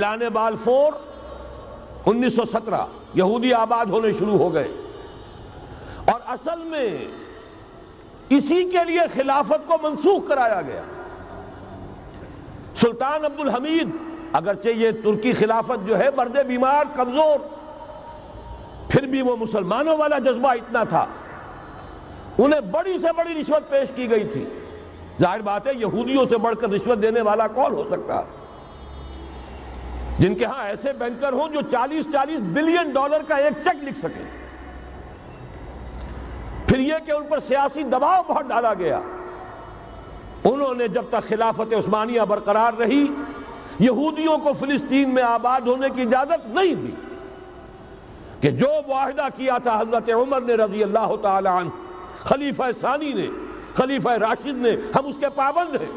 اعلان بالفور 1917 یہودی آباد ہونے شروع ہو گئے، اور اصل میں اسی کے لیے خلافت کو منسوخ کرایا گیا۔ سلطان عبد الحمید، اگرچہ یہ ترکی خلافت جو ہے مرد بیمار کمزور، پھر بھی وہ مسلمانوں والا جذبہ اتنا تھا، انہیں بڑی سے بڑی رشوت پیش کی گئی تھی۔ ظاہر بات ہے یہودیوں سے بڑھ کر رشوت دینے والا کون ہو سکتا ہے، جن کے ہاں ایسے بینکر ہوں جو 40 بلین ڈالر کا ایک چیک لکھ سکیں۔ پھر یہ کہ ان پر سیاسی دباؤ بہت ڈالا گیا۔ انہوں نے جب تک خلافت عثمانیہ برقرار رہی، یہودیوں کو فلسطین میں آباد ہونے کی اجازت نہیں دی، کہ جو معاہدہ کیا تھا حضرت عمر نے رضی اللہ تعالی عنہ، خلیفہ ثانی نے، خلیفہ راشد نے، ہم اس کے پابند ہیں،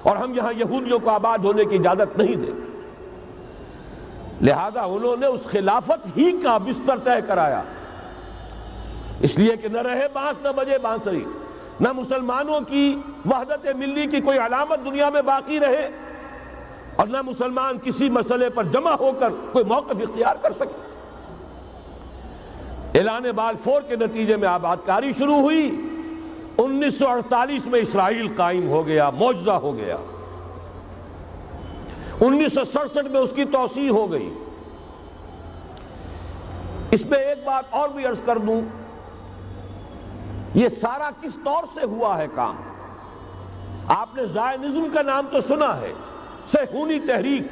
اور ہم یہاں یہودیوں کو آباد ہونے کی اجازت نہیں دیں۔ لہذا انہوں نے اس خلافت ہی کا بستر طے کرایا، اس لیے کہ نہ رہے بانس نہ بجے بانسری، نہ مسلمانوں کی وحدت ملی کی کوئی علامت دنیا میں باقی رہے، اور نہ مسلمان کسی مسئلے پر جمع ہو کر کوئی موقف اختیار کر سکے۔ اعلان بالفور کے نتیجے میں آباد کاری شروع ہوئی۔ 1948 میں اسرائیل قائم ہو گیا، معجزہ ہو گیا۔ 1967 میں اس کی توسیع ہو گئی۔ اس میں ایک بات اور بھی عرض کر دوں، یہ سارا کس طور سے ہوا ہے کام؟ آپ نے زائنزم کا نام تو سنا ہے، صہیونی تحریک۔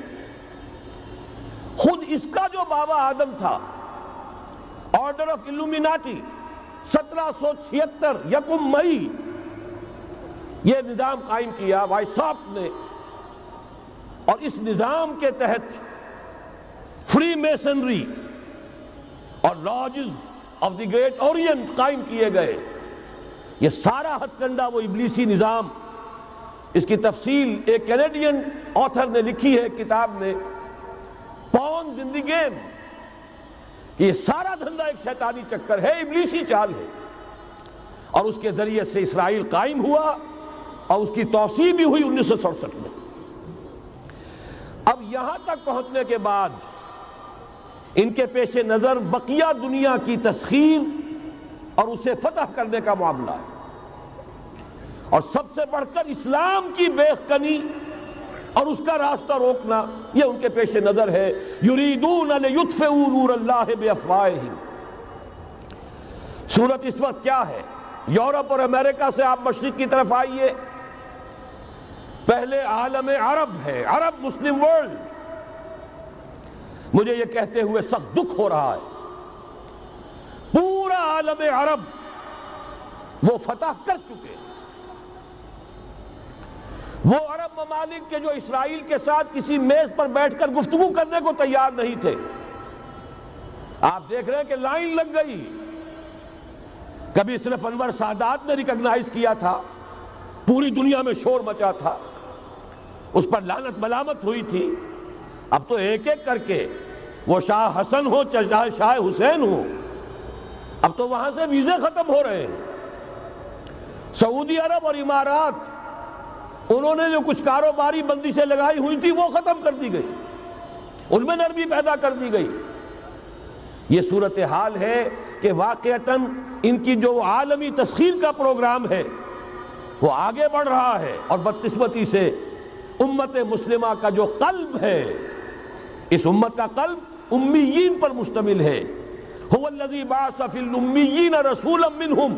خود اس کا جو بابا آدم تھا، آرڈر آف الومیناٹی، 1776 یکم مئی یہ نظام قائم کیا وائساپ نے، اور اس نظام کے تحت فری میسنری اور lodges of the great Orient قائم کیے گئے۔ یہ سارا ہتھ کنڈا وہ ابلیسی نظام، اس کی تفصیل ایک کینیڈین آتھر نے لکھی ہے کتاب میں، پاونز ان دی گیم، کہ یہ سارا دھندا ایک شیطانی چکر ہے، ابلیسی چال ہے، اور اس کے ذریعے سے اسرائیل قائم ہوا، اور اس کی توسیع بھی ہوئی 1967 میں۔ اب یہاں تک پہنچنے کے بعد ان کے پیش نظر بقیہ دنیا کی تسخیر اور اسے فتح کرنے کا معاملہ ہے، اور سب سے بڑھ کر اسلام کی بیخ-کنی اور اس کا راستہ روکنا، یہ ان کے پیش نظر ہے۔ یریدون لیطفئوا نور اللہ بافواہہم۔ صورت اس وقت کیا ہے؟ یورپ اور امریکہ سے آپ مشرق کی طرف آئیے، پہلے عالم عرب ہے، عرب مسلم ورلڈ۔ مجھے یہ کہتے ہوئے سخت دکھ ہو رہا ہے، پورا عالم عرب وہ فتح کر چکے، وہ عرب ممالک کے جو اسرائیل کے ساتھ کسی میز پر بیٹھ کر گفتگو کرنے کو تیار نہیں تھے۔ آپ دیکھ رہے ہیں کہ لائن لگ گئی۔ کبھی صرف انور سادات نے ریکگنائز کیا تھا، پوری دنیا میں شور مچا تھا، اس پر لعنت ملامت ہوئی تھی۔ اب تو ایک ایک کر کے، وہ شاہ حسن ہو چاہے شاہ حسین ہو، اب تو وہاں سے ویزے ختم ہو رہے ہیں۔ سعودی عرب اور امارات، انہوں نے جو کچھ کاروباری بندشیں لگائی ہوئی تھی وہ ختم کر دی گئی، ان میں نرمی پیدا کر دی گئی۔ یہ صورتحال ہے کہ واقعتاً ان کی جو عالمی تسخیر کا پروگرام ہے وہ آگے بڑھ رہا ہے، اور بدقسمتی سے امت مسلمہ کا جو قلب ہے، اس امت کا قلب امیین پر مشتمل ہے۔ هو الذی بعث فی الامیین رسولا منہم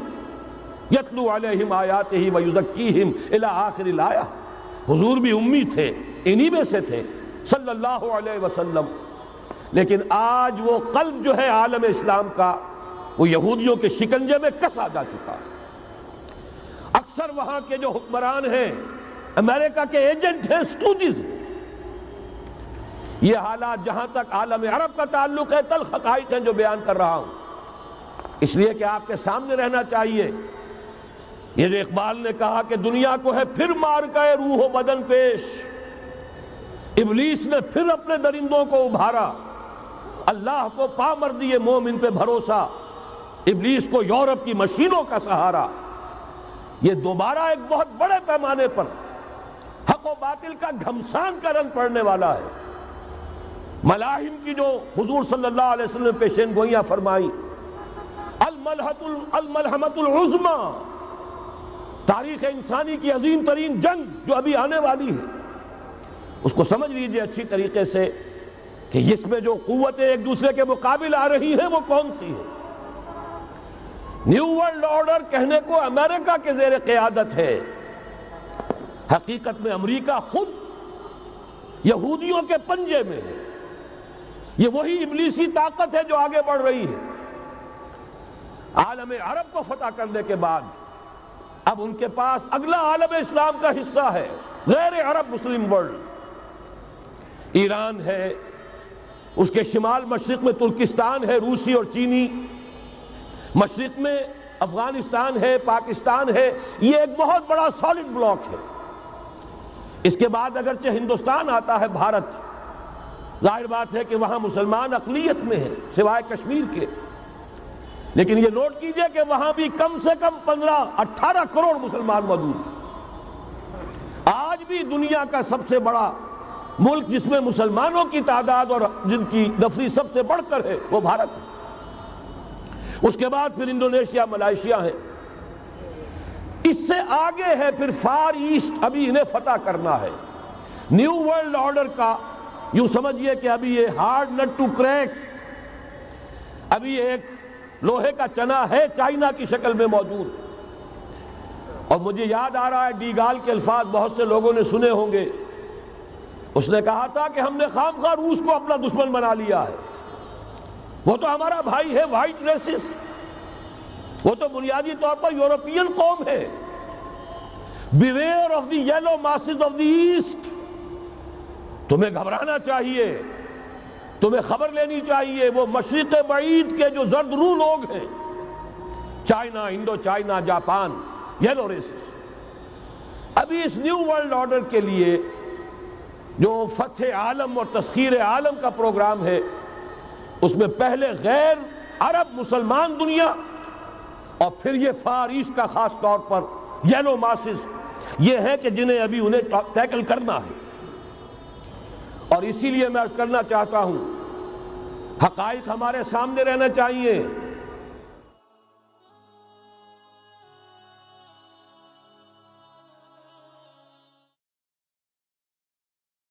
یتلو علیہم آیاتہ ویزکیہم الی آخر الآیہ۔ حضور بھی امی تھے، انہی میں سے تھے صلی اللہ علیہ وسلم، لیکن آج وہ قلب جو ہے عالم اسلام کا، وہ یہودیوں کے شکنجے میں کسا جا چکا ہے۔ اکثر وہاں کے جو حکمران ہیں، امریکہ کے ایجنٹ ہیں، سٹوجز۔ یہ حالات جہاں تک عالم عرب کا تعلق ہے، تلخ حقائق ہیں جو بیان کر رہا ہوں، اس لیے کہ آپ کے سامنے رہنا چاہیے۔ یہ جو اقبال نے کہا کہ دنیا کو ہے پھر مار گئے روح و بدن پیش، ابلیس نے پھر اپنے درندوں کو ابھارا، اللہ کو پا مر دیے مومن پہ بھروسہ، ابلیس کو یورپ کی مشینوں کا سہارا۔ یہ دوبارہ ایک بہت بڑے پیمانے پر حق و باطل کا گھمسان کا رنگ پڑنے والا ہے۔ ملاحم کی جو حضور صلی اللہ علیہ وسلم نے پیشین گوئیاں فرمائی، الملحمۃ العظمی، تاریخ انسانی کی عظیم ترین جنگ جو ابھی آنے والی ہے، اس کو سمجھ لیجئے اچھی طریقے سے کہ اس میں جو قوتیں ایک دوسرے کے مقابل آ رہی ہیں وہ کون سی ہیں۔ نیو ورلڈ آرڈر کہنے کو امریکہ کے زیر قیادت ہے، حقیقت میں امریکہ خود یہودیوں کے پنجے میں ہے۔ یہ وہی ابلیسی طاقت ہے جو آگے بڑھ رہی ہے۔ عالم عرب کو فتح کرنے کے بعد اب ان کے پاس اگلا عالم اسلام کا حصہ ہے، غیر عرب مسلم ورلڈ۔ ایران ہے، اس کے شمال مشرق میں ترکستان ہے، روسی اور چینی، مشرق میں افغانستان ہے، پاکستان ہے، یہ ایک بہت بڑا سالڈ بلاک ہے۔ اس کے بعد اگرچہ ہندوستان آتا ہے، بھارت، ظاہر بات ہے کہ وہاں مسلمان اقلیت میں ہیں سوائے کشمیر کے، لیکن یہ نوٹ کیجئے کہ وہاں بھی کم سے کم 15-18 کروڑ مسلمان موجود ہیں۔ آج بھی دنیا کا سب سے بڑا ملک جس میں مسلمانوں کی تعداد اور جن کی نفری سب سے بڑھ کر ہے وہ بھارت ہے۔ اس کے بعد پھر انڈونیشیا، ملائیشیا ہے، اس سے آگے ہے پھر فار ایسٹ، ابھی انہیں فتح کرنا ہے۔ نیو ورلڈ آرڈر کا یوں سمجھئے کہ ابھی یہ ہارڈ نٹ ٹو کریک، ابھی ایک لوہے کا چنا ہے چائنا کی شکل میں موجود۔ اور مجھے یاد آ رہا ہے ڈی گال کے الفاظ بہت سے لوگوں نے سنے ہوں گے، اس نے کہا تھا کہ ہم نے خام خواہ روس کو اپنا دشمن بنا لیا ہے، وہ تو ہمارا بھائی ہے، وائٹ ریسس، وہ تو بنیادی طور پر یورپین قوم ہے۔ Beware of the yellow masses of the East, تمہیں گھبرانا چاہیے، تمہیں خبر لینی چاہیے، وہ مشرق بعید کے جو زرد رو لوگ ہیں، China, Indo China, Japan, yellow races. ابھی اس نیو ورلڈ آرڈر کے لیے جو فتح عالم اور تسخیر عالم کا پروگرام ہے، اس میں پہلے غیر عرب مسلمان دنیا اور پھر یہ فار ایسٹ کا خاص طور پر یلو ماسز، یہ ہے کہ جنہیں ابھی انہیں ٹیکل کرنا ہے۔ اور اسی لیے میں عرض کرنا چاہتا ہوں، حقائق ہمارے سامنے رہنا چاہیے۔